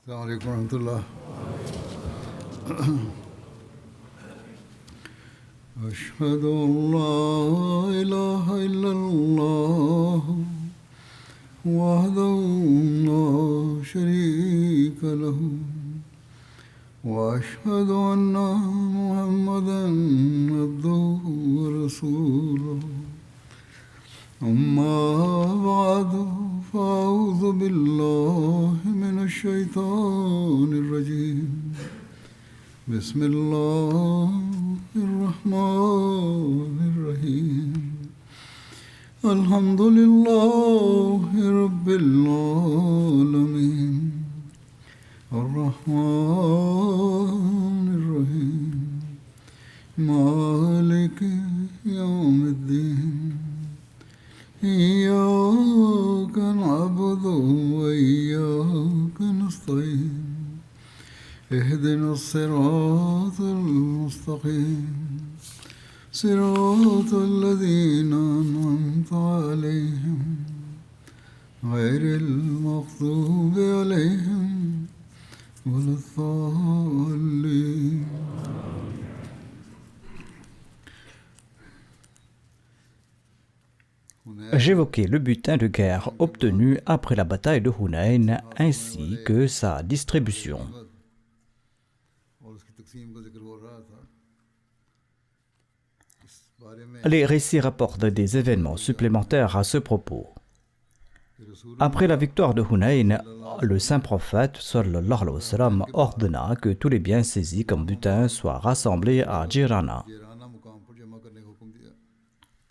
السلام عليكم ورحمة الله. أشهد أن لا إله إلا الله وحده لا شريك له وأشهد أن محمدا عبده ورسوله أما بعد فأعوذ بالله من الشيطان الرجيم بسم الله الرحمن الرحيم الحمد لله رب العالمين الرحمن الرحيم مالك يوم الدين إياك نعبد وإياك نستعين اهدنا الصراط المستقيم صراط الذين أنعمت عليهم غير المغضوب عليهم ولا الضالين. J'évoquais le butin de guerre obtenu après la bataille de Hunayn ainsi que sa distribution. Les récits rapportent des événements supplémentaires à ce propos. Après la victoire de Hunayn, le saint prophète sallallahu alayhi wa sallam ordonna que tous les biens saisis comme butin soient rassemblés à Jirana.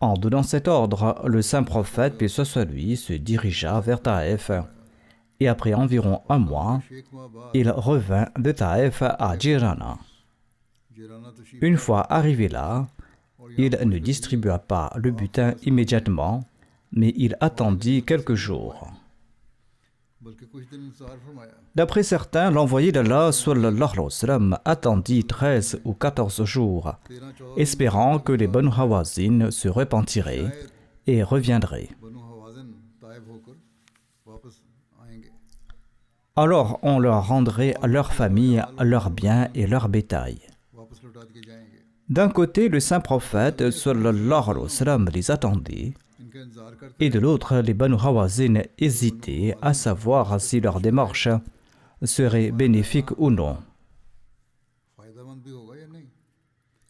En donnant cet ordre, le saint prophète, paix soit lui, se dirigea vers Taïf. Et après environ un mois, il revint de Taïf à Jirana. Une fois arrivé là, il ne distribua pas le butin immédiatement, mais il attendit quelques jours. D'après certains, l'envoyé d'Allah sallallahu alayhi wa sallam attendit 13 ou 14 jours, espérant que les Banu Hawazin se repentiraient et reviendraient. Alors on leur rendrait leur famille, leurs biens et leur bétail. D'un côté, le saint prophète sallallahu alayhi wa sallam les attendait, et de l'autre, les Banu Hawazin hésitaient à savoir si leur démarche serait bénéfique ou non.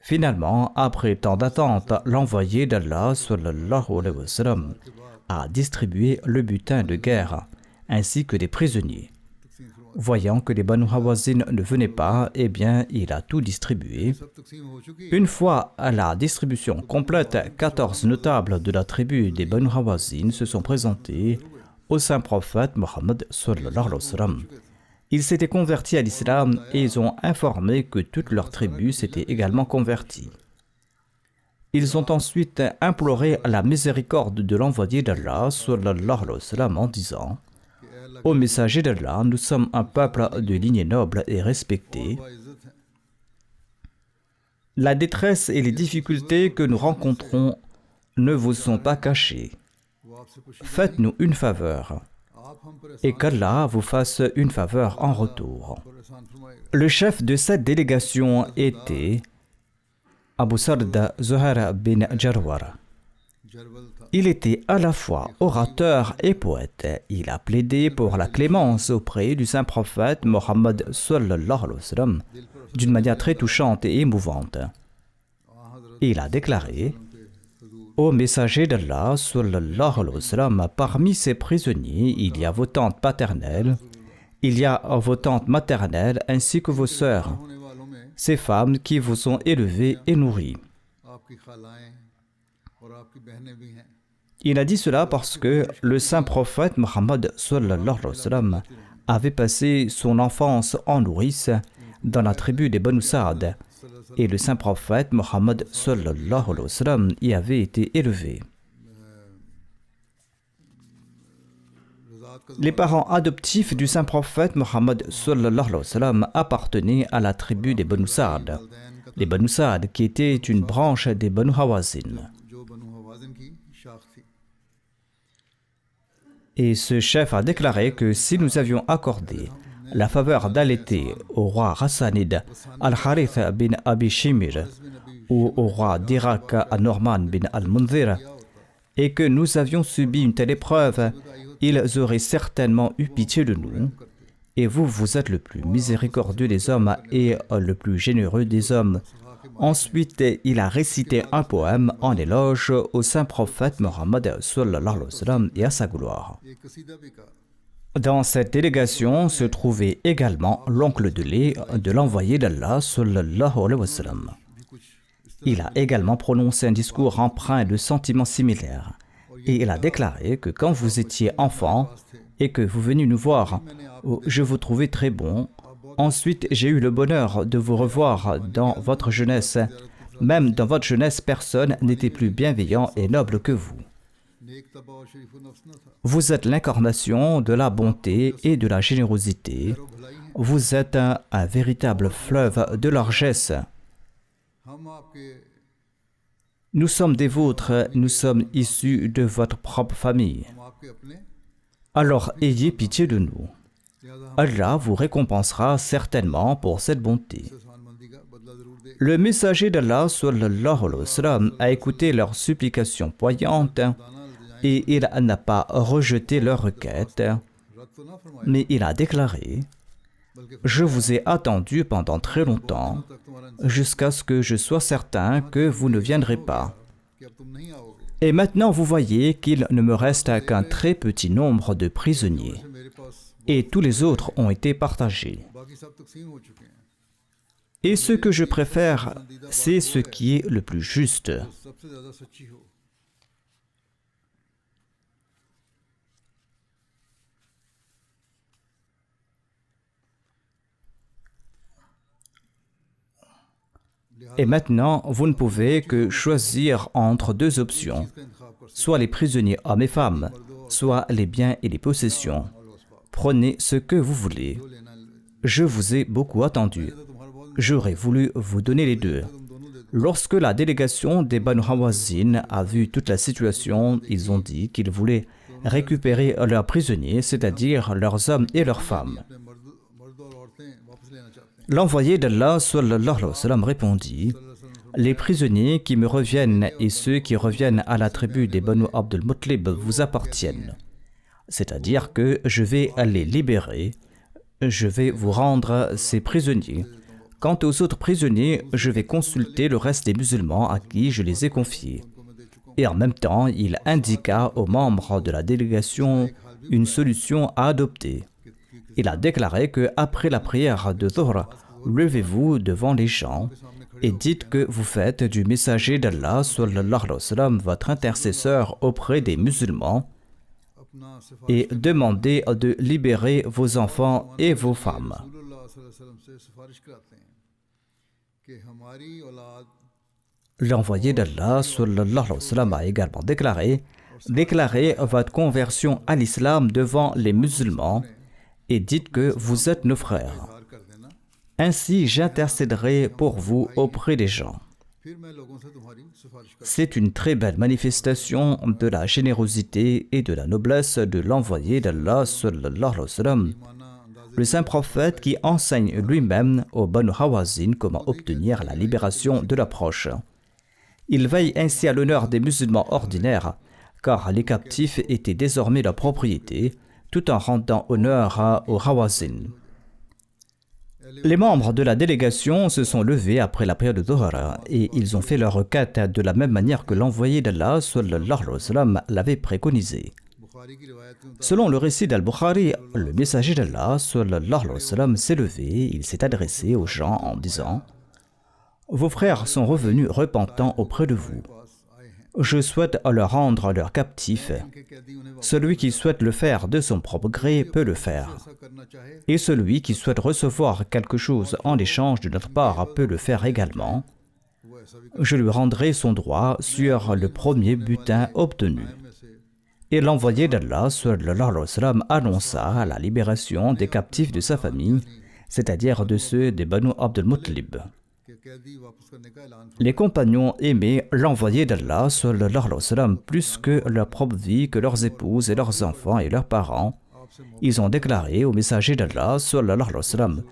Finalement, après tant d'attente, l'envoyé d'Allah sallallahu alayhi wa sallam a distribué le butin de guerre ainsi que des prisonniers. Voyant que les Banu Hawazin ne venaient pas, eh bien, il a tout distribué. Une fois à la distribution complète, 14 notables de la tribu des Banu Hawazin se sont présentés au saint prophète Mohammed sallallahu alayhi wa sallam. Ils s'étaient convertis à l'islam et ils ont informé que toute leur tribu s'était également convertie. Ils ont ensuite imploré la miséricorde de l'envoyé d'Allah sallallahu alayhi wa sallam en disant: Ô messager d'Allah, nous sommes un peuple de lignée noble et respecté. La détresse et les difficultés que nous rencontrons ne vous sont pas cachées. Faites-nous une faveur et qu'Allah vous fasse une faveur en retour. Le chef de cette délégation était Abu Sarda Zuhair bin Jarwar. Il était à la fois orateur et poète. Il a plaidé pour la clémence auprès du saint prophète Mohammed sallallahu alayhi wa sallam d'une manière très touchante et émouvante. Il a déclaré: Ô messager d'Allah sallallahu alayhi wa sallam, parmi ces prisonniers, il y a vos tantes paternelles, il y a vos tantes maternelles ainsi que vos sœurs, ces femmes qui vous ont élevés et nourris. Il a dit cela parce que le saint prophète Mohammed sallallahu alayhi wa sallam avait passé son enfance en nourrice dans la tribu des Banu Saad et le saint prophète Mohammed sallallahu alayhi wa sallam y avait été élevé. Les parents adoptifs du saint prophète Mohammed sallallahu alayhi wa sallam appartenaient à la tribu des Banu Saad, les Banu Saad qui étaient une branche des Banu Hawazin. Et ce chef a déclaré que si nous avions accordé la faveur d'allaiter au roi Rassanid al-Harith bin Abi Shimir ou au roi d'Irak An-Norman bin al-Munzir et que nous avions subi une telle épreuve, ils auraient certainement eu pitié de nous. Et vous, vous êtes le plus miséricordieux des hommes et le plus généreux des hommes. Ensuite, il a récité un poème en éloge au saint prophète Mohammed sallallahu alayhi wa sallam et à sa gloire. Dans cette délégation se trouvait également l'oncle de lait de l'envoyé d'Allah sallallahu alayhi wa sallam. Il a également prononcé un discours empreint de sentiments similaires et il a déclaré que quand vous étiez enfant et que vous veniez nous voir, je vous trouvais très bon. Ensuite, j'ai eu le bonheur de vous revoir dans votre jeunesse. Même dans votre jeunesse, personne n'était plus bienveillant et noble que vous. Vous êtes l'incarnation de la bonté et de la générosité. Vous êtes un véritable fleuve de largesse. Nous sommes des vôtres, nous sommes issus de votre propre famille. Alors ayez pitié de nous. Allah vous récompensera certainement pour cette bonté. Le messager d'Allah sallallahu alayhi wa sallam a écouté leurs supplications poignantes et il n'a pas rejeté leurs requêtes, mais il a déclaré: je vous ai attendu pendant très longtemps, jusqu'à ce que je sois certain que vous ne viendrez pas. Et maintenant vous voyez qu'il ne me reste qu'un très petit nombre de prisonniers, et tous les autres ont été partagés. Et ce que je préfère, c'est ce qui est le plus juste. Et maintenant, vous ne pouvez que choisir entre deux options, soit les prisonniers hommes et femmes, soit les biens et les possessions. Prenez ce que vous voulez. Je vous ai beaucoup attendu. J'aurais voulu vous donner les deux. Lorsque la délégation des Banu Hawazin a vu toute la situation, ils ont dit qu'ils voulaient récupérer leurs prisonniers, c'est-à-dire leurs hommes et leurs femmes. L'envoyé d'Allah sallallahu alayhi wa sallam répondit: les prisonniers qui me reviennent et ceux qui reviennent à la tribu des Banu Abdul Muttalib vous appartiennent. C'est-à-dire que je vais les libérer, je vais vous rendre ces prisonniers. Quant aux autres prisonniers, je vais consulter le reste des musulmans à qui je les ai confiés. Et en même temps, il indiqua aux membres de la délégation une solution à adopter. Il a déclaré que après la prière de Dhuhr, levez-vous devant les gens et dites que vous faites du messager d'Allah sallallahu alayhi wa sallam votre intercesseur auprès des musulmans et demandez de libérer vos enfants et vos femmes. L'envoyé d'Allah sallallahu alayhi wa sallam a également déclaré: déclarez votre conversion à l'islam devant les musulmans et dites que vous êtes nos frères. Ainsi j'intercéderai pour vous auprès des gens. C'est une très belle manifestation de la générosité et de la noblesse de l'envoyé d'Allah sallallahu alayhi wa sallam, le saint prophète qui enseigne lui-même aux Banu Hawazin comment obtenir la libération de leurs proches. Il veille ainsi à l'honneur des musulmans ordinaires, car les captifs étaient désormais leur propriété, tout en rendant honneur aux Hawazin. Les membres de la délégation se sont levés après la prière de Dhuhr et ils ont fait leur requête de la même manière que l'envoyé d'Allah sallallahu alayhi wa sallam l'avait préconisé. Selon le récit d'Al-Bukhari, le messager d'Allah sallallahu alayhi wa sallam s'est levé, il s'est adressé aux gens en disant: vos frères sont revenus repentants auprès de vous. Je souhaite leur rendre leurs captifs. Celui qui souhaite le faire de son propre gré peut le faire. Et celui qui souhaite recevoir quelque chose en échange de notre part peut le faire également. Je lui rendrai son droit sur le premier butin obtenu. Et l'envoyé d'Allah sallallahu alayhi wa sallam annonça la libération des captifs de sa famille, c'est-à-dire de ceux des Banu Abdul Muttalib. Les compagnons aimaient l'envoyé d'Allah sallallahu alayhi wa sallam plus que leur propre vie, que leurs épouses et leurs enfants et leurs parents, Ils ont déclaré au messager d'Allah, sallallahu alayhi wa sallam,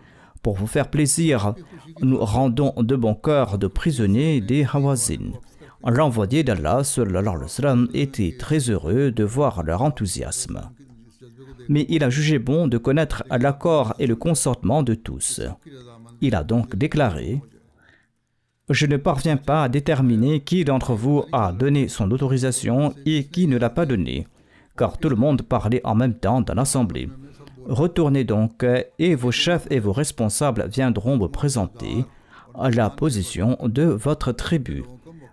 pour vous faire plaisir, nous rendons de bon cœur de prisonniers des Hawazin. L'envoyé d'Allah, sallallahu alayhi wa sallam, était très heureux de voir leur enthousiasme. Mais il a jugé bon de connaître l'accord et le consentement de tous. Il a donc déclaré: je ne parviens pas à déterminer qui d'entre vous a donné son autorisation et qui ne l'a pas donnée, car tout le monde parlait en même temps dans l'assemblée. Retournez donc et vos chefs et vos responsables viendront vous présenter la position de votre tribu.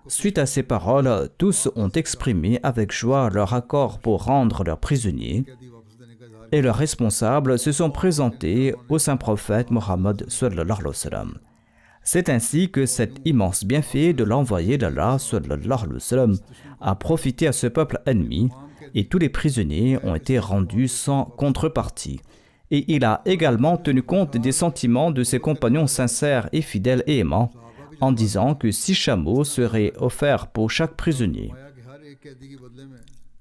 Suite à ces paroles, tous ont exprimé avec joie leur accord pour rendre leurs prisonniers et leurs responsables se sont présentés au saint prophète Mohammed sallallahu alayhi wa sallam. C'est ainsi que cet immense bienfait de l'envoyé d'Allah sallallahu alayhi wa sallam a profité à ce peuple ennemi et tous les prisonniers ont été rendus sans contrepartie. Et il a également tenu compte des sentiments de ses compagnons sincères et fidèles et aimants en disant que 6 chameaux seraient offerts pour chaque prisonnier.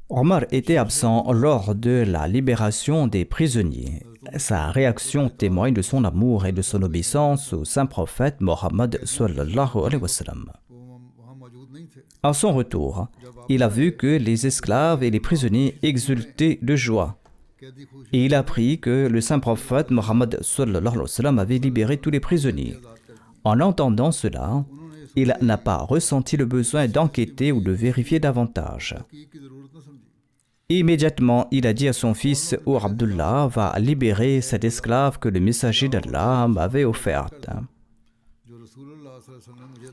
Omar était absent lors de la libération des prisonniers. Sa réaction témoigne de son amour et de son obéissance au saint prophète Mohammed sallallahu alayhi wa sallam. À son retour, il a vu que les esclaves et les prisonniers exultaient de joie. Et il apprit que le saint prophète Mohammed sallallahu alayhi wa sallam avait libéré tous les prisonniers. En entendant cela, il n'a pas ressenti le besoin d'enquêter ou de vérifier davantage. Immédiatement, il a dit à son fils: « Oh Abdullah, va libérer cet esclave que le messager d'Allah m'avait offerte. »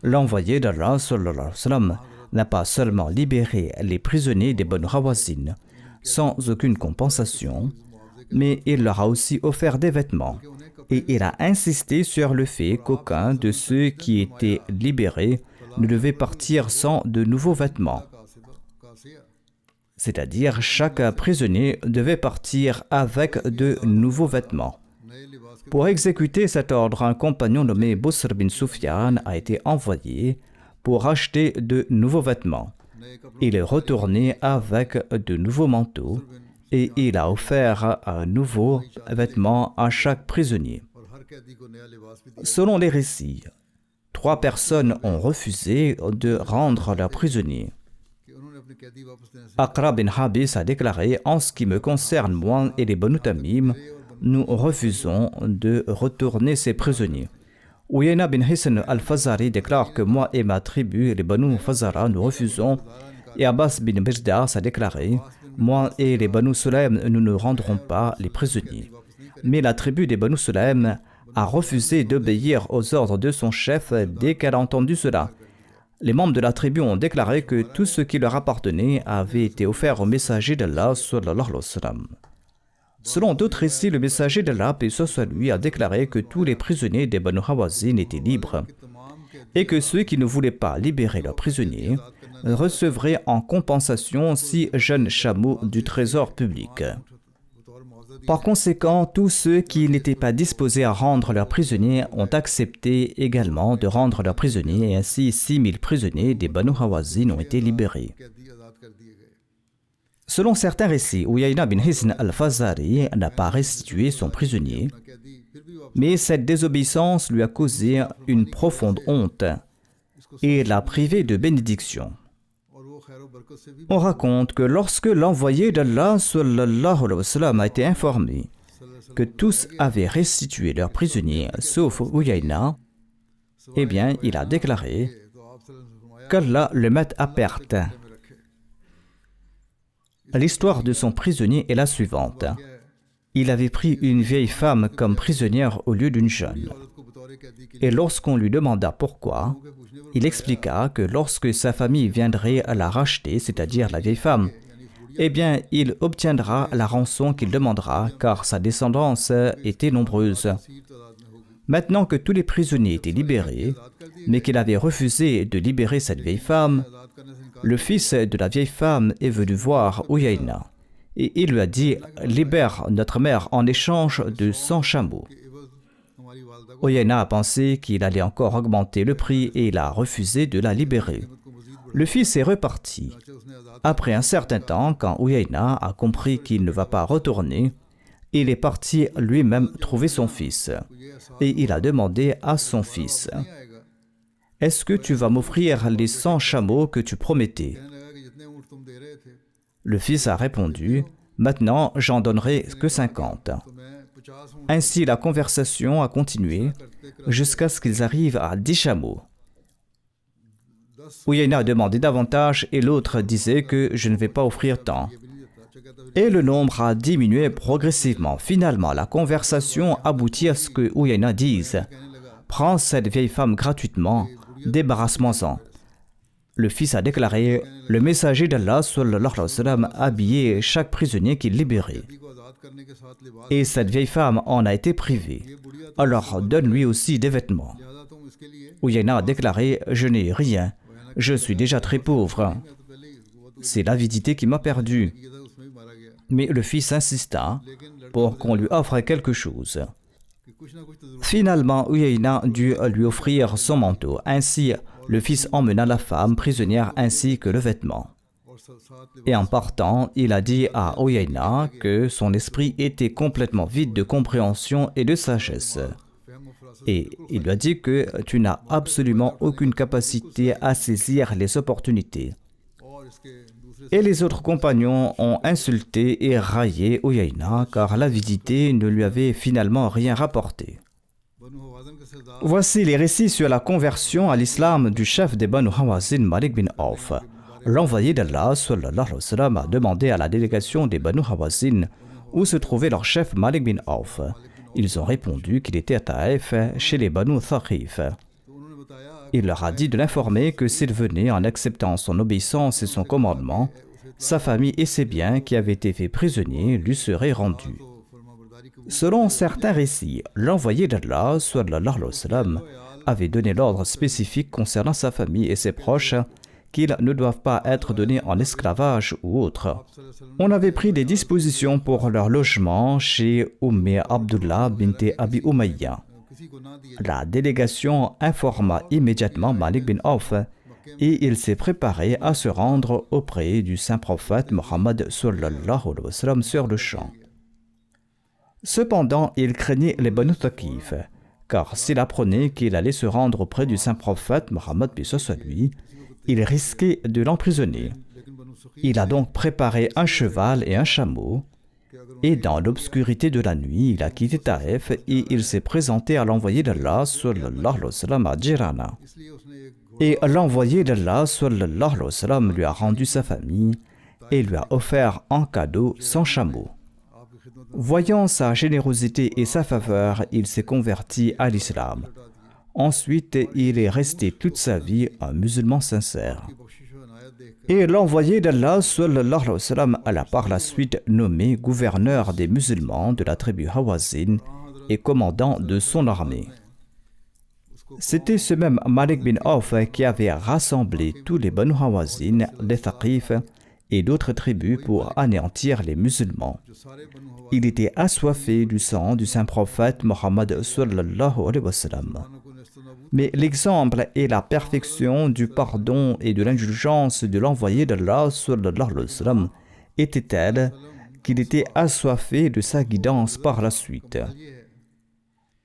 L'envoyé d'Allah sallallahu alayhi wa sallam n'a pas seulement libéré les prisonniers des Banu Hawazin sans aucune compensation, mais il leur a aussi offert des vêtements. Et il a insisté sur le fait qu'aucun de ceux qui étaient libérés ne devait partir sans de nouveaux vêtements. C'est-à-dire, chaque prisonnier devait partir avec de nouveaux vêtements. Pour exécuter cet ordre, un compagnon nommé Busr bin Sufyan a été envoyé pour acheter de nouveaux vêtements. Il est retourné avec de nouveaux manteaux et il a offert un nouveau vêtement à chaque prisonnier. Selon les récits, 3 personnes ont refusé de rendre leurs prisonniers. Aqra bin Habis a déclaré: « En ce qui me concerne, moi et les Banu Tamim, nous refusons de retourner ces prisonniers. » Uyayna bin Hisn al-Fazari déclare que moi et ma tribu, les Banu Fazara, nous refusons. Et Abbas bin Birdas a déclaré: « Moi et les Banu Sulaim, nous ne rendrons pas les prisonniers. » Mais la tribu des Banu Sulaim a refusé d'obéir aux ordres de son chef dès qu'elle a entendu cela. Les membres de la tribu ont déclaré que tout ce qui leur appartenait avait été offert au messager d'Allah sallallahu alayhi wa sallam. Selon d'autres récits, le messager d'Allah, paix soit lui, a déclaré que tous les prisonniers des Banu Hawazin étaient libres et que ceux qui ne voulaient pas libérer leurs prisonniers recevraient en compensation 6 jeunes chameaux du trésor public. Par conséquent, tous ceux qui n'étaient pas disposés à rendre leurs prisonniers ont accepté également de rendre leurs prisonniers et ainsi 6000 prisonniers des Banu Hawazin ont été libérés. Selon certains récits, Uyayna bin Hisn al-Fazari n'a pas restitué son prisonnier, mais cette désobéissance lui a causé une profonde honte et l'a privé de bénédiction. On raconte que lorsque l'envoyé d'Allah sallallahu alayhi wa sallam a été informé que tous avaient restitué leurs prisonniers sauf Uyayna, eh bien il a déclaré qu'Allah le mette à perte. L'histoire de son prisonnier est la suivante. Il avait pris une vieille femme comme prisonnière au lieu d'une jeune. Et lorsqu'on lui demanda pourquoi, il expliqua que lorsque sa famille viendrait à la racheter, c'est-à-dire la vieille femme, eh bien, il obtiendra la rançon qu'il demandera, car sa descendance était nombreuse. Maintenant que tous les prisonniers étaient libérés, mais qu'il avait refusé de libérer cette vieille femme, le fils de la vieille femme est venu voir Uyayna, et il lui a dit « Libère notre mère en échange de 100 chameaux. » Uyayna a pensé qu'il allait encore augmenter le prix et il a refusé de la libérer. Le fils est reparti. Après un certain temps, quand Uyayna a compris qu'il ne va pas retourner, il est parti lui-même trouver son fils. Et il a demandé à son fils, « Est-ce que tu vas m'offrir les 100 chameaux que tu promettais ?» Le fils a répondu, « Maintenant, j'en donnerai que 50. » Ainsi, la conversation a continué jusqu'à ce qu'ils arrivent à 10 chameaux. Uyayna a demandé davantage et l'autre disait que je ne vais pas offrir tant. Et le nombre a diminué progressivement. Finalement, la conversation aboutit à ce que Uyayna dise « Prends cette vieille femme gratuitement, débarrasse-moi-en. » Le fils a déclaré « Le messager d'Allah sallallahu alayhi wa sallam habillait chaque prisonnier qu'il libérait. Et cette vieille femme en a été privée. Alors donne-lui aussi des vêtements. » Uyayna a déclaré « Je n'ai rien. Je suis déjà très pauvre. C'est l'avidité qui m'a perdu. » Mais le fils insista pour qu'on lui offre quelque chose. Finalement, Uyayna dut lui offrir son manteau. Ainsi, le fils emmena la femme prisonnière ainsi que le vêtement. Et en partant, il a dit à Uyayna que son esprit était complètement vide de compréhension et de sagesse. Et il lui a dit que tu n'as absolument aucune capacité à saisir les opportunités. Et les autres compagnons ont insulté et raillé Uyayna car l'avidité ne lui avait finalement rien rapporté. Voici les récits sur la conversion à l'islam du chef des Banu Hawazin, Malik bin Auf. L'envoyé d'Allah sallallahu alayhi wa sallam a demandé à la délégation des Banu Hawazin où se trouvait leur chef Malik bin Auf. Ils ont répondu qu'il était à Taïf chez les Banu Thaqif. Il leur a dit de l'informer que s'il venait en acceptant son obéissance et son commandement, sa famille et ses biens qui avaient été faits prisonniers lui seraient rendus. Selon certains récits, l'envoyé d'Allah sallallahu alayhi wa sallam avait donné l'ordre spécifique concernant sa famille et ses proches qu'ils ne doivent pas être donnés en esclavage ou autre. On avait pris des dispositions pour leur logement chez Abdullah bint Abi Umayya. La délégation informa immédiatement Malik bin Auf et il s'est préparé à se rendre auprès du saint prophète Mohammed sallallahu alayhi wa sallam sur le champ. Cependant, il craignait les Banu Thaqif, car s'il apprenait qu'il allait se rendre auprès du saint prophète Mohammed paix soit sur lui, il risquait de l'emprisonner. Il a donc préparé un cheval et un chameau, et dans l'obscurité de la nuit, il a quitté Taïf et il s'est présenté à l'envoyé d'Allah sallallahu alayhi wa sallam à Jirana. Et l'envoyé d'Allah sallallahu alayhi wa sallam lui a rendu sa famille et lui a offert en cadeau 100 chameaux. Voyant sa générosité et sa faveur, il s'est converti à l'islam. Ensuite, il est resté toute sa vie un musulman sincère. Et l'envoyé d'Allah sallallahu alayhi wa sallam l'a par la suite nommé gouverneur des musulmans de la tribu Hawazin et commandant de son armée. C'était ce même Malik bin Auf qui avait rassemblé tous les Banu Hawazin, les Thaqif et d'autres tribus pour anéantir les musulmans. Il était assoiffé du sang du saint prophète Mohammed sallallahu alayhi wa sallam. Mais l'exemple et la perfection du pardon et de l'indulgence de l'envoyé d'Allah sallallahu alayhi wa sallam étaient telles qu'il était assoiffé de sa guidance par la suite.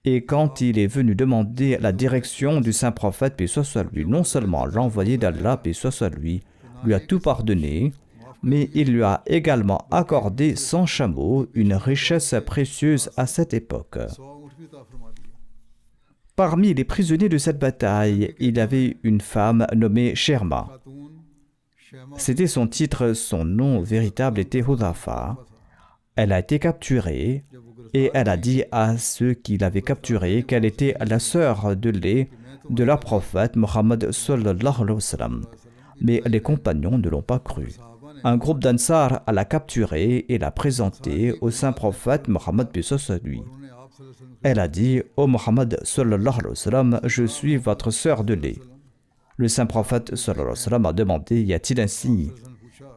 Et quand il est venu demander la direction du saint prophète paix soit sur lui, non seulement l'envoyé d'Allah paix soit sur lui a tout pardonné, mais il lui a également accordé 100 chameaux, une richesse précieuse à cette époque. Parmi les prisonniers de cette bataille, il y avait une femme nommée Sherma. C'était son titre, son nom véritable était Hudhafa. Elle a été capturée et elle a dit à ceux qui l'avaient capturée qu'elle était la sœur de lait de leur prophète Mohammed sallallahu alayhi wa sallam. Mais les compagnons ne l'ont pas cru. Un groupe d'Ansar l'a capturée et l'a présentée au saint prophète Mohammed paix soit sur lui. Elle a dit « Ô Mohammed sallallahu alayhi wa sallam, je suis votre sœur de lait. » Le saint prophète sallallahu alayhi wa sallam a demandé « Y a-t-il un signe ?»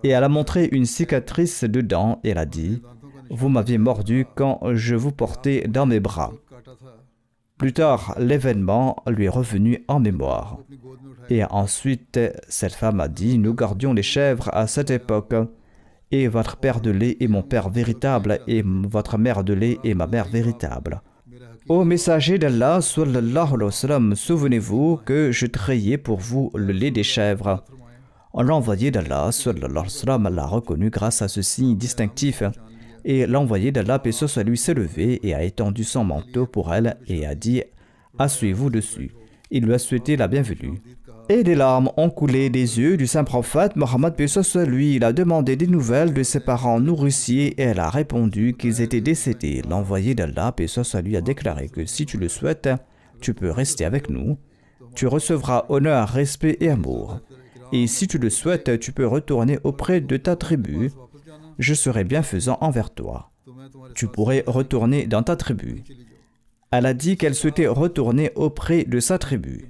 Et elle a montré une cicatrice dedans et elle a dit « Vous m'aviez mordu quand je vous portais dans mes bras. » Plus tard, l'événement lui est revenu en mémoire. Et ensuite, cette femme a dit « Nous gardions les chèvres à cette époque et votre père de lait est mon père véritable, et votre mère de lait est ma mère véritable. Ô messager d'Allah, sallallahu alayhi wa sallam, souvenez-vous que je trayais pour vous le lait des chèvres. L'envoyé d'Allah, sallallahu alayhi wa sallam, l'a reconnu grâce à ce signe distinctif. Et l'envoyé d'Allah, paix soit sur lui, s'est levé et a étendu son manteau pour elle et a dit « Asseyez-vous dessus ». Il lui a souhaité la bienvenue. Et des larmes ont coulé des yeux du saint prophète Mohammed, paix soit sur lui. Il a demandé des nouvelles de ses parents nourriciers et elle a répondu qu'ils étaient décédés. L'envoyé d'Allah, paix soit sur lui, a déclaré que si tu le souhaites, tu peux rester avec nous. Tu recevras honneur, respect et amour. Et si tu le souhaites, tu peux retourner auprès de ta tribu. Je serai bienfaisant envers toi. Tu pourrais retourner dans ta tribu. Elle a dit qu'elle souhaitait retourner auprès de sa tribu.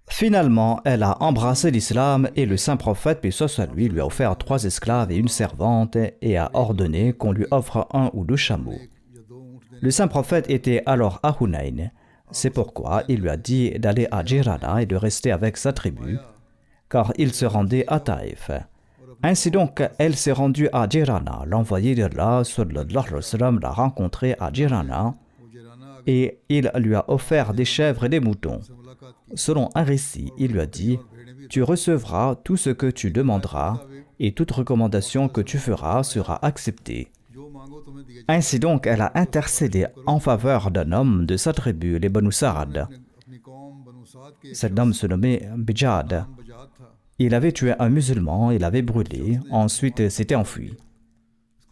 Finalement, elle a embrassé l'islam et le saint prophète, paix soit sur lui, lui a offert 3 esclaves et une servante et a ordonné qu'on lui offre 1 ou 2 chameaux. Le saint prophète était alors à Hunayn. C'est pourquoi il lui a dit d'aller à Jirana et de rester avec sa tribu, car il se rendait à Taïf. Ainsi donc, elle s'est rendue à Jirana. L'envoyé d'Allah, sallallahu alayhi wa sallam, l'a rencontrée à Jirana et il lui a offert des chèvres et des moutons. Selon un récit, il lui a dit « Tu recevras tout ce que tu demanderas et toute recommandation que tu feras sera acceptée. » Ainsi donc, elle a intercédé en faveur d'un homme de sa tribu, les Banu Sa'ad. Cet homme se nommait Bijad. Il avait tué un musulman, il l'avait brûlé, ensuite s'était enfui.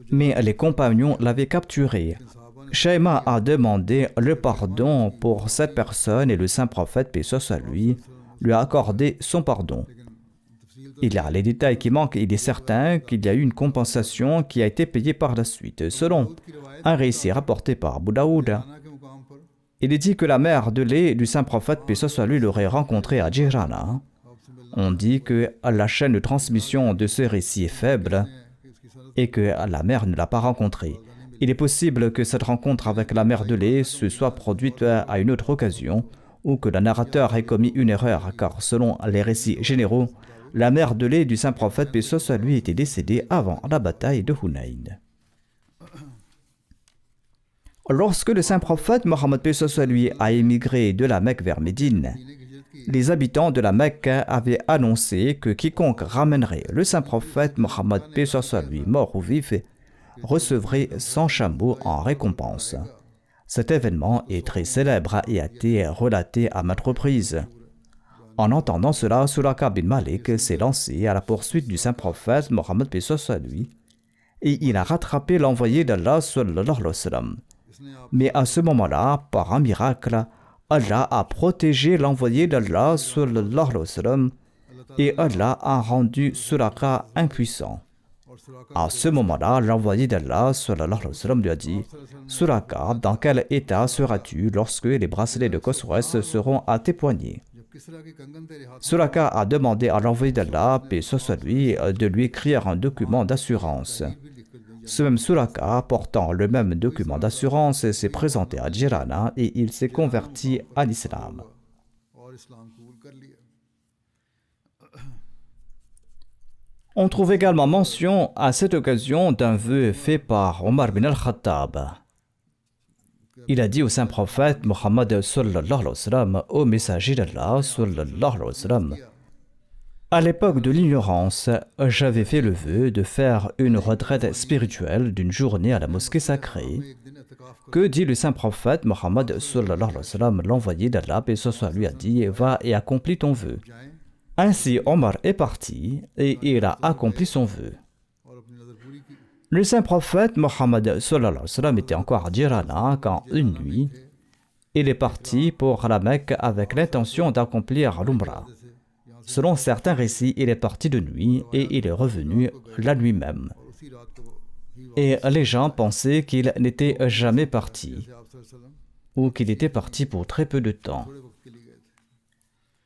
Mais les compagnons l'avaient capturé. Shayma a demandé le pardon pour cette personne et le saint prophète, paix soit sur lui a accordé son pardon. Il y a les détails qui manquent. Il est certain qu'il y a eu une compensation qui a été payée par la suite. Selon un récit rapporté par Abu Daoud, il est dit que la mère de lait du saint prophète, paix soit sur lui, l'aurait rencontré à Jirana. On dit que la chaîne de transmission de ce récit est faible et que la mère ne l'a pas rencontré. Il est possible que cette rencontre avec la mère de lait se soit produite à une autre occasion ou que le narrateur ait commis une erreur, car selon les récits généraux, la mère de lait du saint prophète, paix soit sur lui, était décédée avant la bataille de Hunayn. Lorsque le saint prophète Mohammed, paix soit sur lui, a émigré de la Mecque vers Médine, les habitants de la Mecque avaient annoncé que quiconque ramènerait le saint prophète Mohammed, paix soit sur lui, mort ou vif, recevrait 100 chameaux en récompense. Cet événement est très célèbre et a été relaté à maintes reprises. En entendant cela, Suraka bin Malik s'est lancé à la poursuite du saint prophète Mohammed, paix soit sur lui, et il a rattrapé l'envoyé d'Allah sallallahu alayhi wa sallam. Mais à ce moment-là, par un miracle, Allah a protégé l'envoyé d'Allah sallallahu alayhi wa sallam et Allah a rendu Suraka impuissant. À ce moment-là, l'envoyé d'Allah sallallahu alayhi wa sallam lui a dit « Suraka, dans quel état seras-tu lorsque les bracelets de Khosroès seront à tes poignets ?» Suraka a demandé à l'envoyé d'Allah, paix soit sur lui, de lui écrire un document d'assurance. Ce même Suraka, portant le même document d'assurance, s'est présenté à Jirana et il s'est converti à l'islam. On trouve également mention à cette occasion d'un vœu fait par Omar bin al-Khattab. Il a dit au saint prophète Mohammed sallallahu alayhi wa sallam, au messager d'Allah sallallahu alayhi wa sallam, à l'époque de l'ignorance, j'avais fait le vœu de faire une retraite spirituelle d'une journée à la mosquée sacrée. Que dit le saint prophète Mohammed sallallahu alayhi wa sallam, l'envoyé d'Allah, paix soit sur lui, a dit, va et accomplis ton vœu. Ainsi, Omar est parti et il a accompli son vœu. Le saint prophète Mohammed sallallahu alayhi wa sallam était encore à Jirana quand une nuit, il est parti pour la Mecque avec l'intention d'accomplir l'Umrah. Selon certains récits, il est parti de nuit et il est revenu la nuit même. Et les gens pensaient qu'il n'était jamais parti ou qu'il était parti pour très peu de temps.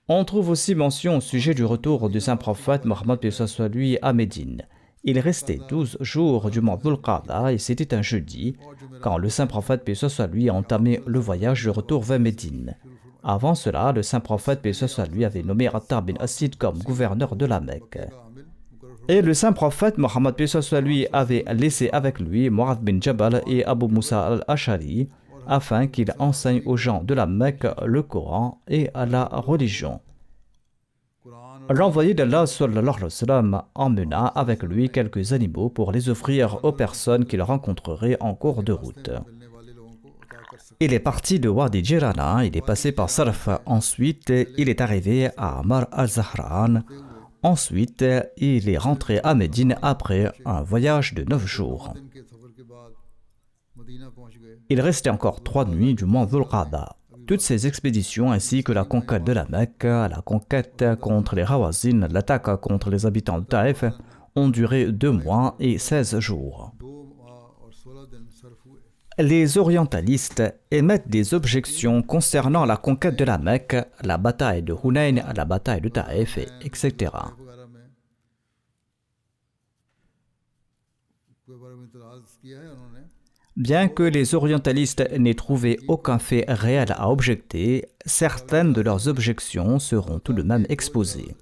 On trouve aussi mention au sujet du retour du saint prophète Mohammed, paix soit sur lui, à Médine. Il restait 12 jours du mois Dhul-Qa'da et c'était un jeudi quand le saint prophète, paix soit sur lui, a entamé le voyage de retour vers Médine. Avant cela, le saint prophète, paix soit sur lui, avait nommé Attar bin Asid comme gouverneur de la Mecque. Et le saint prophète Mohammed, paix soit sur lui, avait laissé avec lui Mu'adh bin Jabal et Abu Musa al-Ash'ari afin qu'ils enseignent aux gens de la Mecque le Coran et la religion. L'envoyé d'Allah sallallahu alayhi wa sallam emmena avec lui quelques animaux pour les offrir aux personnes qu'il rencontrerait en cours de route. Il est parti de Wadi Jirana, il est passé par Sarf, ensuite il est arrivé à Mar al-Zahran, ensuite il est rentré à Médine après un voyage de 9 jours. Il restait encore 3 nuits du mois Dhul Qa'da. Toutes ces expéditions ainsi que la conquête de la Mecque, la conquête contre les Hawazin, l'attaque contre les habitants de Taïf ont duré 2 mois et 16 jours. Les orientalistes émettent des objections concernant la conquête de la Mecque, la bataille de Hunayn, la bataille de Taïf, etc. Bien que les orientalistes n'aient trouvé aucun fait réel à objecter, certaines de leurs objections seront tout de même exposées.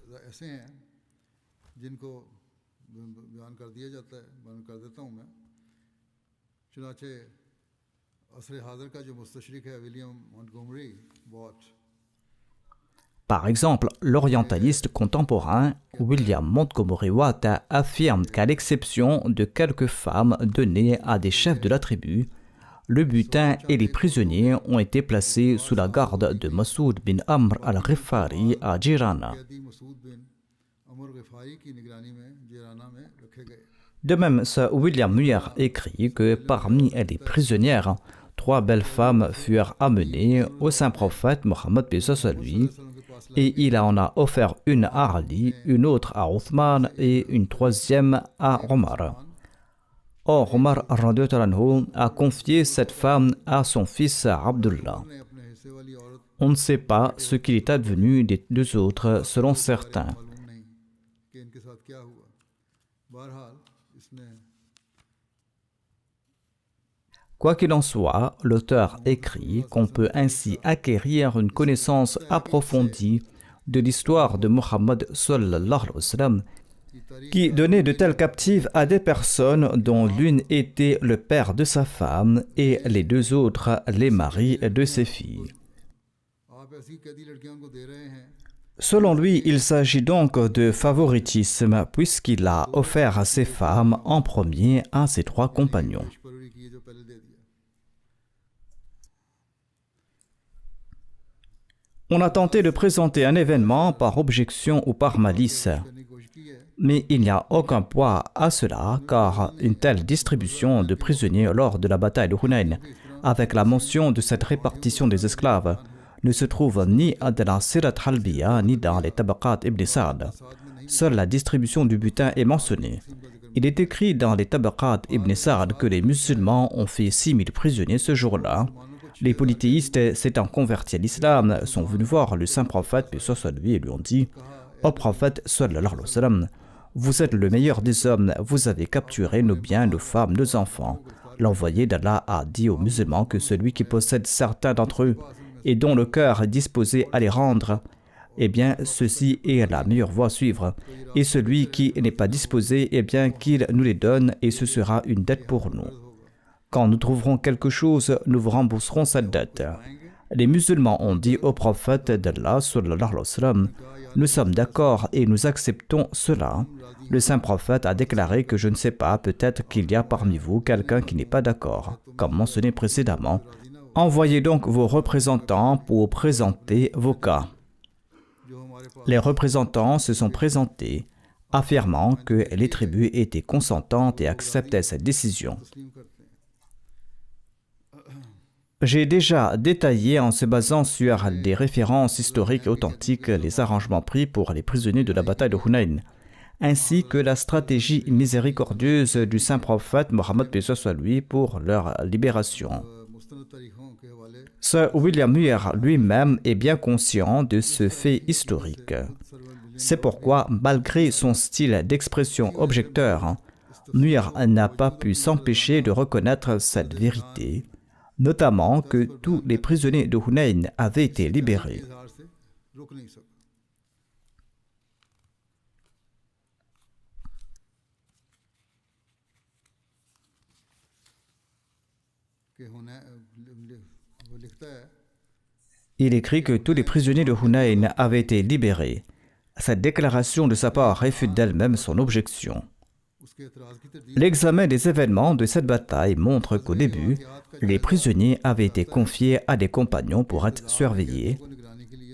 Par exemple, l'orientaliste contemporain William Montgomery Watt affirme qu'à l'exception de quelques femmes données à des chefs de la tribu, le butin et les prisonniers ont été placés sous la garde de Masoud bin Amr al-Ghifari à Jirana. De même, Sir William Muir écrit que parmi les prisonnières, 3 belles femmes furent amenées au saint prophète Mohammed paix soit sur lui, et il en a offert une à Ali, une autre à Uthman et une 3e à Omar. Or, Omar a confié cette femme à son fils Abdullah. On ne sait pas ce qu'il est advenu des 2 autres, selon certains. Quoi qu'il en soit, l'auteur écrit qu'on peut ainsi acquérir une connaissance approfondie de l'histoire de Muhammad sallallahu alayhi wa sallam, qui donnait de telles captives à des personnes dont l'une était le père de sa femme et les 2 autres les maris de ses filles. Selon lui, il s'agit donc de favoritisme puisqu'il a offert ses femmes en premier à ses 3 compagnons. On a tenté de présenter un événement par objection ou par malice, mais il n'y a aucun poids à cela car une telle distribution de prisonniers lors de la bataille de Hunayn, avec la mention de cette répartition des esclaves, ne se trouve ni dans la Sirat Halbiya ni dans les Tabaqat Ibn Sa'd. Seule la distribution du butin est mentionnée. Il est écrit dans les Tabaqat Ibn Sa'd que les musulmans ont fait 6000 prisonniers ce jour-là. Les polythéistes s'étant convertis à l'islam sont venus voir le saint prophète, paix soit sur lui, et lui ont dit « Ô prophète, sallallahu alayhi wa sallam, vous êtes le meilleur des hommes, vous avez capturé nos biens, nos femmes, nos enfants. » L'envoyé d'Allah a dit aux musulmans que celui qui possède certains d'entre eux et dont le cœur est disposé à les rendre, eh bien, ceci est la meilleure voie à suivre. Et celui qui n'est pas disposé, eh bien, qu'il nous les donne et ce sera une dette pour nous. Quand nous trouverons quelque chose, nous vous rembourserons cette dette. Les musulmans ont dit au prophète d'Allah, sallallahu alayhi wa sallam, nous sommes d'accord et nous acceptons cela. Le saint prophète a déclaré que je ne sais pas, peut-être qu'il y a parmi vous quelqu'un qui n'est pas d'accord, comme mentionné précédemment. Envoyez donc vos représentants pour présenter vos cas. Les représentants se sont présentés, affirmant que les tribus étaient consentantes et acceptaient cette décision. J'ai déjà détaillé en se basant sur des références historiques authentiques les arrangements pris pour les prisonniers de la bataille de Hunayn, ainsi que la stratégie miséricordieuse du saint prophète Mohammed paix soit sur lui pour leur libération. Sir William Muir lui-même est bien conscient de ce fait historique. C'est pourquoi, malgré son style d'expression objecteur, Muir n'a pas pu s'empêcher de reconnaître cette vérité. notamment que tous les prisonniers de Hunayn avaient été libérés. Il écrit que tous les prisonniers de Hunayn avaient été libérés. Cette déclaration de sa part réfute d'elle-même son objection. L'examen des événements de cette bataille montre qu'au début, les prisonniers avaient été confiés à des compagnons pour être surveillés,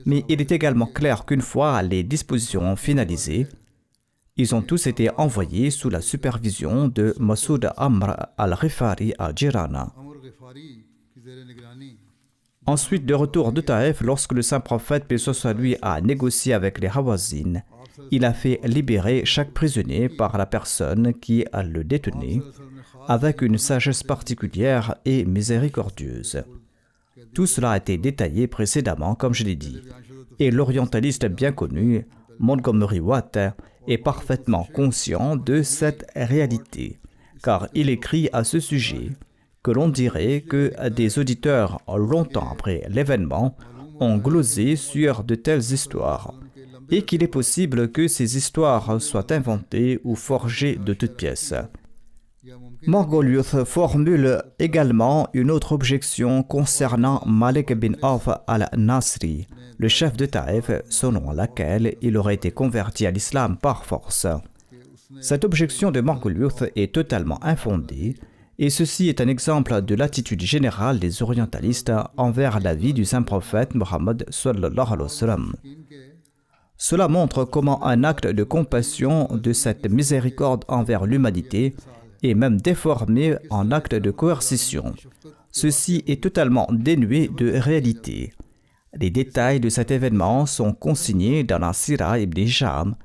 mais il est également clair qu'une fois les dispositions finalisées, ils ont tous été envoyés sous la supervision de Masoud Amr al-Ghifari à Jirana. Ensuite, de retour de Taïf, lorsque le saint prophète, paix soit lui, a négocié avec les Hawazin, il a fait libérer chaque prisonnier par la personne qui le détenait, avec une sagesse particulière et miséricordieuse. Tout cela a été détaillé précédemment, comme je l'ai dit, et l'orientaliste bien connu, Montgomery Watt, est parfaitement conscient de cette réalité, car il écrit à ce sujet que l'on dirait que des auditeurs, longtemps après l'événement, ont glosé sur de telles histoires, et qu'il est possible que ces histoires soient inventées ou forgées de toutes pièces. Margoliouth formule également une autre objection concernant Malik bin Auf al-Nasri, le chef de Taïf, selon laquelle il aurait été converti à l'islam par force. Cette objection de Margoliouth est totalement infondée, et ceci est un exemple de l'attitude générale des orientalistes envers la vie du saint prophète Mohammed sallallahu alayhi wa sallam. Cela montre comment un acte de compassion, de cette miséricorde envers l'humanité, est même déformé en acte de coercition. Ceci est totalement dénué de réalité. Les détails de cet événement sont consignés dans la Sira ibn Hisham.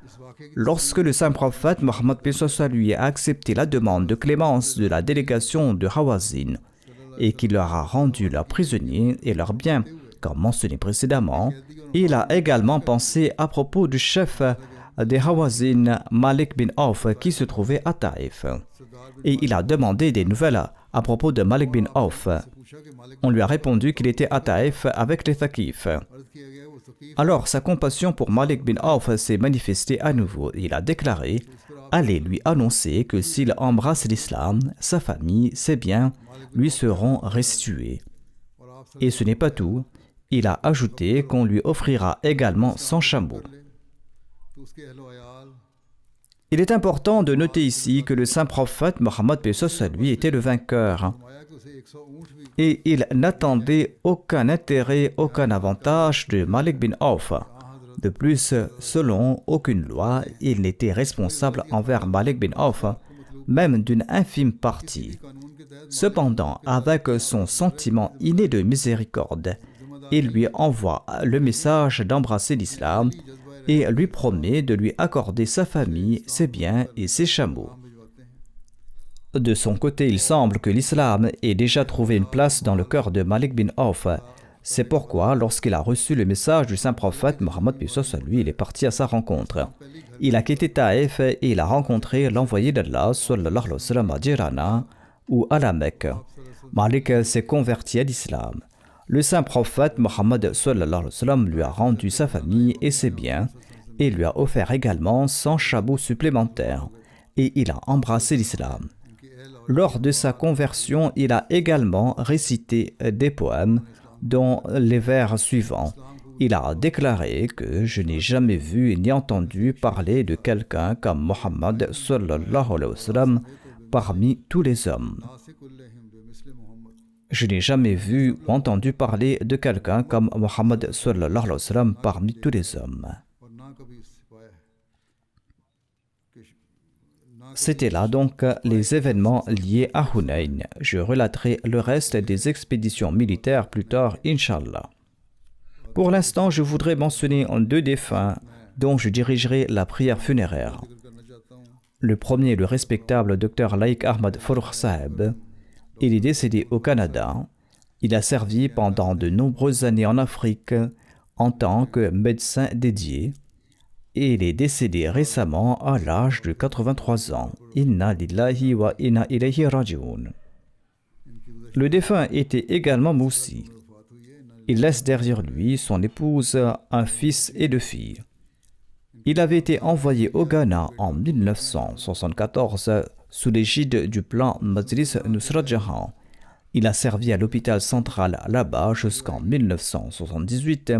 Lorsque le saint prophète Mohammed lui a accepté la demande de clémence de la délégation de Hawazin et qu'il leur a rendu leurs prisonniers et leurs biens, comme mentionné précédemment, il a également pensé à propos du chef des Hawazin, Malik bin Auf, qui se trouvait à Taïf. Et il a demandé des nouvelles à propos de Malik bin Auf. On lui a répondu qu'il était à Taïf avec les Thaqif. Alors sa compassion pour Malik bin Auf s'est manifestée à nouveau. Il a déclaré « Allez lui annoncer que s'il embrasse l'islam, sa famille, ses biens lui seront restitués. » Et ce n'est pas tout. Il a ajouté qu'on lui offrira également 100 chameaux. Il est important de noter ici que le saint prophète Mohammed lui était le vainqueur et il n'attendait aucun intérêt, aucun avantage de Malik bin Auf. De plus, selon aucune loi, il n'était responsable envers Malik bin Auf, même d'une infime partie. Cependant, avec son sentiment inné de miséricorde, il lui envoie le message d'embrasser l'islam et lui promet de lui accorder sa famille, ses biens et ses chameaux. De son côté, il semble que l'islam ait déjà trouvé une place dans le cœur de Malik bin Auf. C'est pourquoi, lorsqu'il a reçu le message du saint prophète Mohammed lui, il est parti à sa rencontre. Il a quitté Taïf et il a rencontré l'envoyé d'Allah sallallahu alayhi wa sallam à Jirana ou à la Mecque. Malik s'est converti à l'islam. Le saint prophète Mohammed sallallahu alayhi wa sallam lui a rendu sa famille et ses biens et lui a offert également 100 chameaux supplémentaires et il a embrassé l'islam. Lors de sa conversion, il a également récité des poèmes dont les vers suivants. Il a déclaré que je n'ai jamais vu ni entendu parler de quelqu'un comme Mohammed sallallahu alayhi wa sallam parmi tous les hommes. Je n'ai jamais vu ou entendu parler de quelqu'un comme Mohammed sallallahu alayhi wa sallam parmi tous les hommes. C'était là donc les événements liés à Hunayn. Je relaterai le reste des expéditions militaires plus tard, Inch'Allah. Pour l'instant, je voudrais mentionner deux défunts dont je dirigerai la prière funéraire. Le premier, le respectable Dr Laik Ahmad Farooq Saheb. Il est décédé au Canada. Il a servi pendant de nombreuses années en Afrique en tant que médecin dédié. Et il est décédé récemment à l'âge de 83 ans. Inna lillahi wa inna ilayhi raji'un. Le défunt était également moussi. Il laisse derrière lui son épouse, un fils et 2 filles. Il avait été envoyé au Ghana en 1974 sous l'égide du plan Majlis Nusrat Jahan. Il a servi à l'hôpital central là-bas jusqu'en 1978.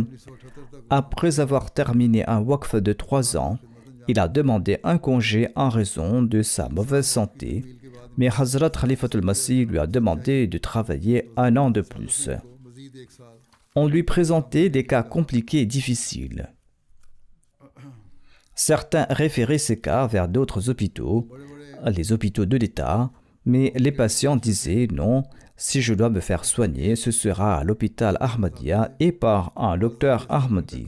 Après avoir terminé un waqf de 3 ans, il a demandé un congé en raison de sa mauvaise santé, mais Hazrat Khalifatul Masih lui a demandé de travailler 1 an de plus. On lui présentait des cas compliqués et difficiles. Certains référaient ces cas vers d'autres hôpitaux, les hôpitaux de l'État, mais les patients disaient non, si je dois me faire soigner, ce sera à l'hôpital Ahmadiyya et par un docteur Ahmadi.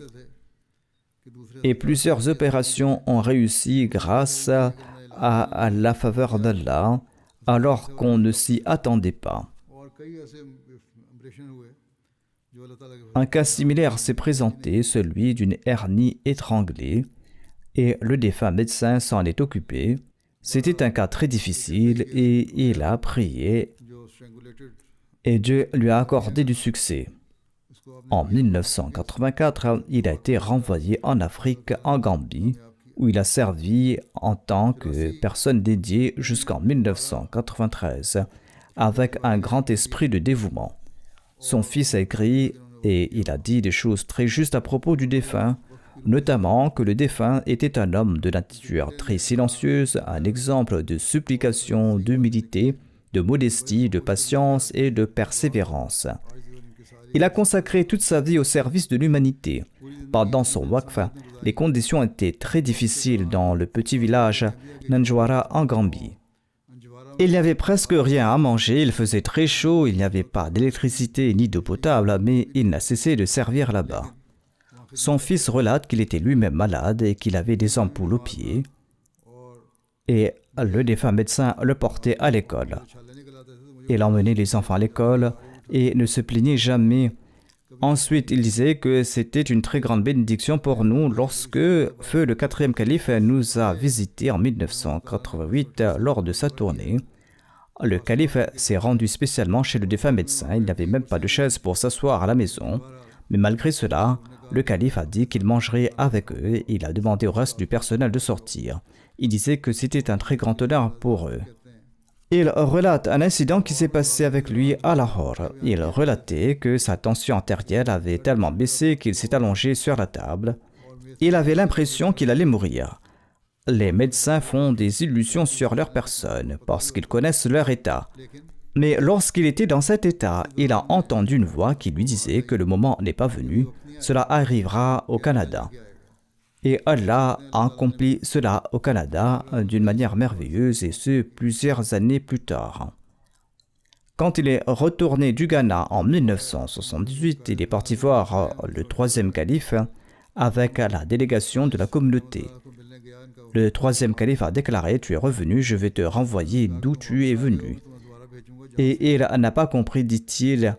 Et plusieurs opérations ont réussi grâce à la faveur d'Allah, alors qu'on ne s'y attendait pas. Un cas similaire s'est présenté, celui d'une hernie étranglée, et le défunt médecin s'en est occupé. C'était un cas très difficile et il a prié et Dieu lui a accordé du succès. En 1984, il a été renvoyé en Afrique, en Gambie, où il a servi en tant que personne dédiée jusqu'en 1993, avec un grand esprit de dévouement. Son fils a écrit et il a dit des choses très justes à propos du défunt, notamment que le défunt était un homme de nature très silencieuse, un exemple de supplication, d'humilité, de modestie, de patience et de persévérance. Il a consacré toute sa vie au service de l'humanité. Pendant son waqf, les conditions étaient très difficiles dans le petit village Nanjwara en Gambie. Il n'y avait presque rien à manger, il faisait très chaud, il n'y avait pas d'électricité ni d'eau potable, mais il n'a cessé de servir là-bas. Son fils relate qu'il était lui-même malade et qu'il avait des ampoules aux pieds. Et le défunt médecin le portait à l'école. Il emmenait les enfants à l'école et ne se plaignait jamais. Ensuite, il disait que c'était une très grande bénédiction pour nous lorsque Feu le 4e calife nous a visités en 1988 lors de sa tournée. Le calife s'est rendu spécialement chez le défunt médecin. Il n'avait même pas de chaise pour s'asseoir à la maison. Mais malgré cela, le calife a dit qu'il mangerait avec eux et il a demandé au reste du personnel de sortir. Il disait que c'était un très grand honneur pour eux. Il relate un incident qui s'est passé avec lui à Lahore. Il relatait que sa tension artérielle avait tellement baissé qu'il s'est allongé sur la table. Il avait l'impression qu'il allait mourir. Les médecins font des illusions sur leur personne parce qu'ils connaissent leur état. Mais lorsqu'il était dans cet état, il a entendu une voix qui lui disait que le moment n'est pas venu, cela arrivera au Canada. Et Allah a accompli cela au Canada d'une manière merveilleuse, et ce, plusieurs années plus tard. Quand il est retourné du Ghana en 1978, il est parti voir le 3e calife avec la délégation de la communauté. Le 3e calife a déclaré « Tu es revenu, je vais te renvoyer d'où tu es venu. » Et il n'a pas compris, dit-il,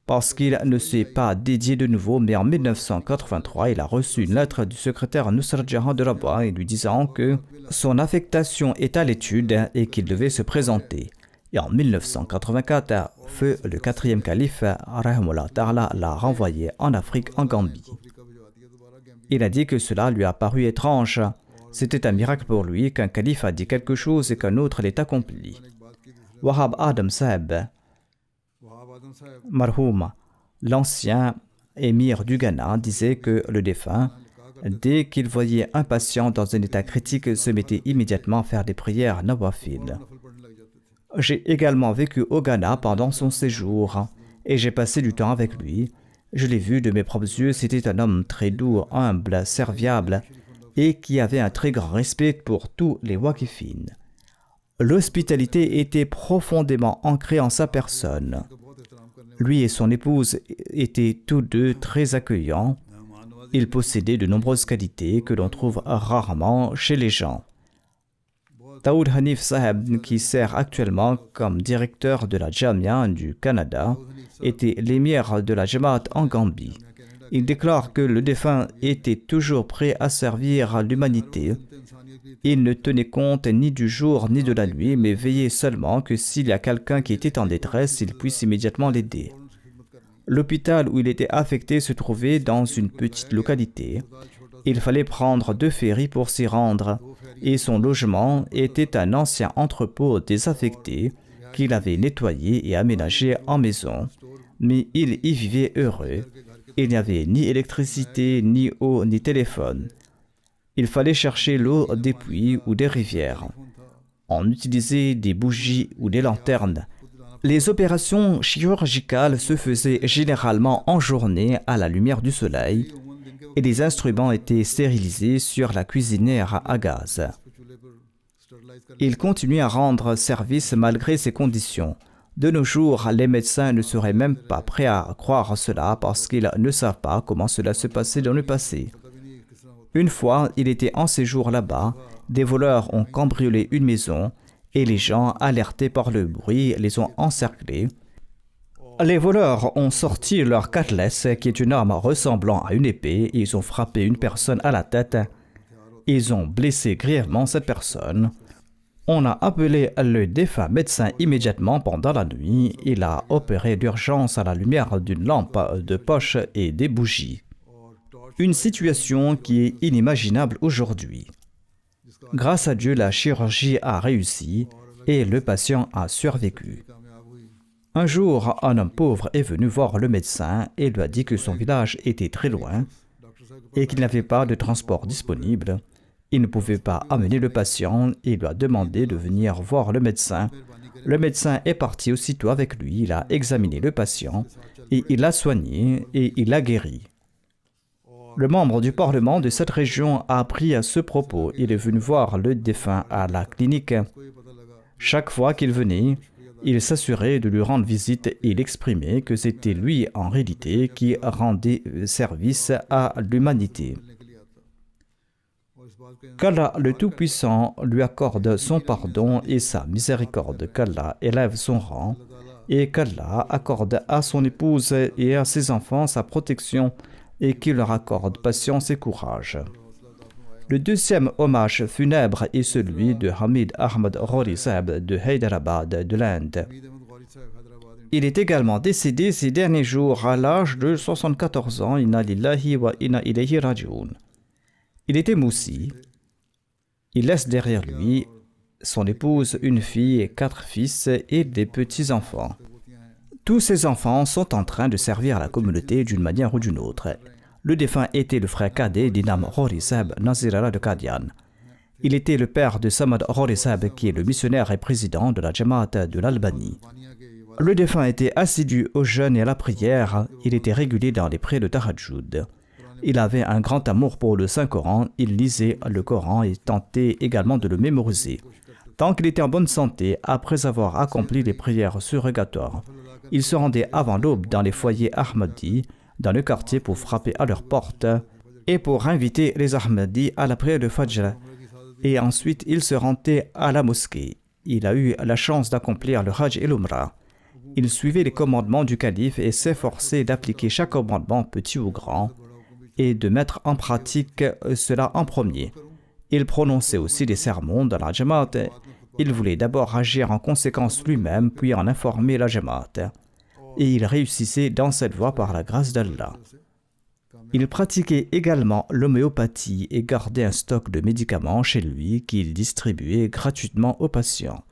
parce qu'il ne s'est pas dédié de nouveau, mais en 1983, il a reçu une lettre du secrétaire Nusrat Jahan de Rabat lui disant que son affectation est à l'étude et qu'il devait se présenter. Et en 1984, Feu le 4e calife, Rahimullah Ta'ala, l'a renvoyé en Afrique, en Gambie. Il a dit que cela lui a paru étrange. C'était un miracle pour lui qu'un calife a dit quelque chose et qu'un autre l'ait accompli. Wahab Adam Saheb, Marhoum, l'ancien émir du Ghana, disait que le défunt, dès qu'il voyait un patient dans un état critique, se mettait immédiatement à faire des prières nawafil. J'ai également vécu au Ghana pendant son séjour et j'ai passé du temps avec lui. Je l'ai vu de mes propres yeux, c'était un homme très doux, humble, serviable et qui avait un très grand respect pour tous les waqifines. L'hospitalité était profondément ancrée en sa personne. Lui et son épouse étaient tous deux très accueillants. Ils possédaient de nombreuses qualités que l'on trouve rarement chez les gens. Daoud Hanif Saheb, qui sert actuellement comme directeur de la Jamia du Canada, était l'émir de la Jamaat en Gambie. Il déclare que le défunt était toujours prêt à servir l'humanité Il ne tenait compte ni du jour ni de la nuit, mais veillait seulement que s'il y a quelqu'un qui était en détresse, il puisse immédiatement l'aider. L'hôpital où il était affecté se trouvait dans une petite localité. Il fallait prendre 2 ferries pour s'y rendre, et son logement était un ancien entrepôt désaffecté qu'il avait nettoyé et aménagé en maison, mais il y vivait heureux. Il n'y avait ni électricité, ni eau, ni téléphone. Il fallait chercher l'eau des puits ou des rivières. On utilisait des bougies ou des lanternes. Les opérations chirurgicales se faisaient généralement en journée à la lumière du soleil et les instruments étaient stérilisés sur la cuisinière à gaz. Il continuait à rendre service malgré ces conditions. De nos jours, les médecins ne seraient même pas prêts à croire cela parce qu'ils ne savent pas comment cela se passait dans le passé. Une fois, il était en séjour là-bas, des voleurs ont cambriolé une maison et les gens, alertés par le bruit, les ont encerclés. Les voleurs ont sorti leur cutlass, qui est une arme ressemblant à une épée, et ils ont frappé une personne à la tête. Ils ont blessé grièvement cette personne. On a appelé le défunt médecin immédiatement pendant la nuit. Il a opéré d'urgence à la lumière d'une lampe de poche et des bougies. Une situation qui est inimaginable aujourd'hui. Grâce à Dieu, la chirurgie a réussi et le patient a survécu. Un jour, un homme pauvre est venu voir le médecin et lui a dit que son village était très loin et qu'il n'avait pas de transport disponible. Il ne pouvait pas amener le patient et lui a demandé de venir voir le médecin. Le médecin est parti aussitôt avec lui, il a examiné le patient et il l'a soigné et il l'a guéri. Le membre du Parlement de cette région a appris à ce propos. Il est venu voir le défunt à la clinique. Chaque fois qu'il venait, il s'assurait de lui rendre visite et il exprimait que c'était lui en réalité qui rendait service à l'humanité. Qu'Allah le Tout-Puissant lui accorde son pardon et sa miséricorde, qu'Allah élève son rang et qu'Allah accorde à son épouse et à ses enfants sa protection et qu'il leur accorde patience et courage. Le deuxième hommage funèbre est celui de Hamid Ahmad Ghori Saheb de Hyderabad de l'Inde. Il est également décédé ces derniers jours à l'âge de 74 ans. Inna lillahi wa inna ilayhi raji'un. Il était moussi. Il laisse derrière lui son épouse, une fille et 4 fils et des petits-enfants. Tous ces enfants sont en train de servir la communauté d'une manière ou d'une autre. Le défunt était le frère cadet d'Inam Ghori Saheb Nazirallah de Qadian. Il était le père de Samad Ghori Saheb, qui est le missionnaire et président de la Jamaat de l'Albanie. Le défunt était assidu au jeûne et à la prière. Il était régulier dans les prières de Tahajjud. Il avait un grand amour pour le Saint-Coran. Il lisait le Coran et tentait également de le mémoriser. Tant qu'il était en bonne santé, après avoir accompli les prières surrogatoires, il se rendait avant l'aube dans les foyers Ahmadis, dans le quartier pour frapper à leurs portes et pour inviter les Ahmadis à la prière de Fajr. Et ensuite, il se rendait à la mosquée. Il a eu la chance d'accomplir le Hajj et l'Umrah. Il suivait les commandements du calife et s'efforçait d'appliquer chaque commandement, petit ou grand, et de mettre en pratique cela en premier. Il prononçait aussi des sermons dans la Jamaat. Il voulait d'abord agir en conséquence lui-même, puis en informer la Jamaat. Et il réussissait dans cette voie par la grâce d'Allah. Il pratiquait également l'homéopathie et gardait un stock de médicaments chez lui qu'il distribuait gratuitement aux patients.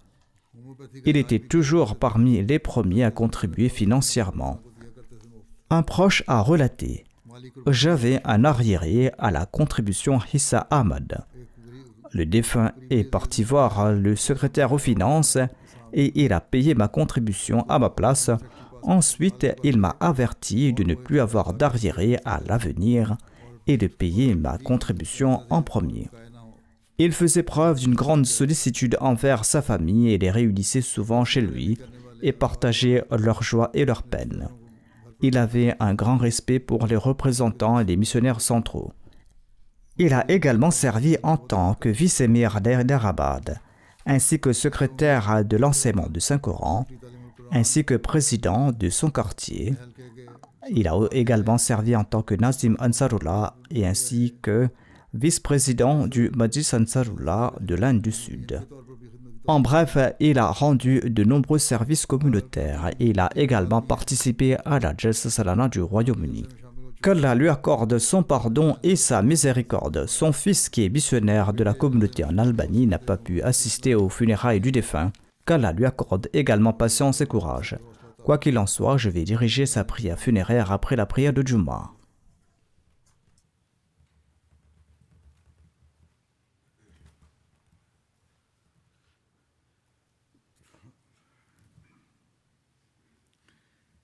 Il était toujours parmi les premiers à contribuer financièrement. Un proche a relaté « J'avais un arriéré à la contribution Hissa Ahmad. Le défunt est parti voir le secrétaire aux finances et il a payé ma contribution à ma place. Ensuite, il m'a averti de ne plus avoir d'arriéré à l'avenir et de payer ma contribution en premier. Il faisait preuve d'une grande sollicitude envers sa famille et les réunissait souvent chez lui et partageait leur joie et leur peine. Il avait un grand respect pour les représentants et les missionnaires centraux. Il a également servi en tant que vice-émir d'Hyderabad, ainsi que secrétaire de l'enseignement du Saint-Coran, ainsi que président de son quartier. Il a également servi en tant que Nazim Ansarullah et ainsi que vice-président du Majlis Ansarullah de l'Inde du Sud. En bref, il a rendu de nombreux services communautaires et il a également participé à la Jalsa Salana du Royaume-Uni. Qu'Allah lui accorde son pardon et sa miséricorde. Son fils, qui est missionnaire de la communauté en Albanie, n'a pas pu assister aux funérailles du défunt. Qu'Allah lui accorde également patience et courage. Quoi qu'il en soit, je vais diriger sa prière funéraire après la prière de Jumu'ah.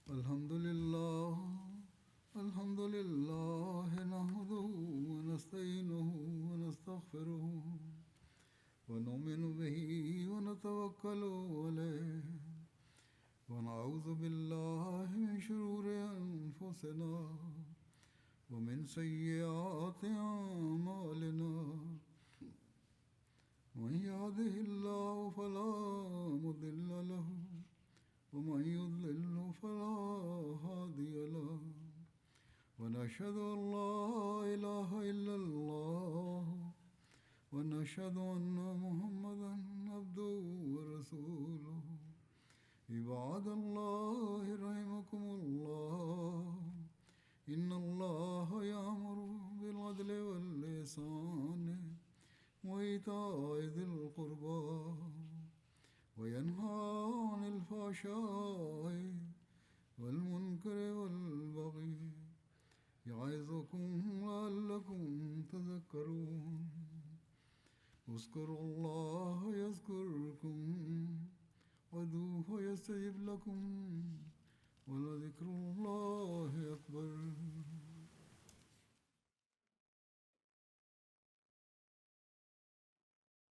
Alhamdulillah, alhamdulillah, nahmaduhu wa nasta'inuhu wa nastaghfiruhu wa nu'minu bihi wa natawakkalu alayhi wa na'udhu billahi min shururi anfusina wa min sayyiati a'malina. Man yahdihillahu fala mudilla lahu ومن يضلل فلا هادي له ونشهد أن لا إله إلا الله ونشهد أن محمدا عبده ورسوله عباد الله رحمكم الله إن الله يأمر بالعدل والإحسان وإيتاء ذي القربى وينهى عن الفحشاء والمنكر والبغي يعظكم لعلكم تذكرون اذكروا الله يذكركم وادعوه يستجب لكم ولذكر الله أكبر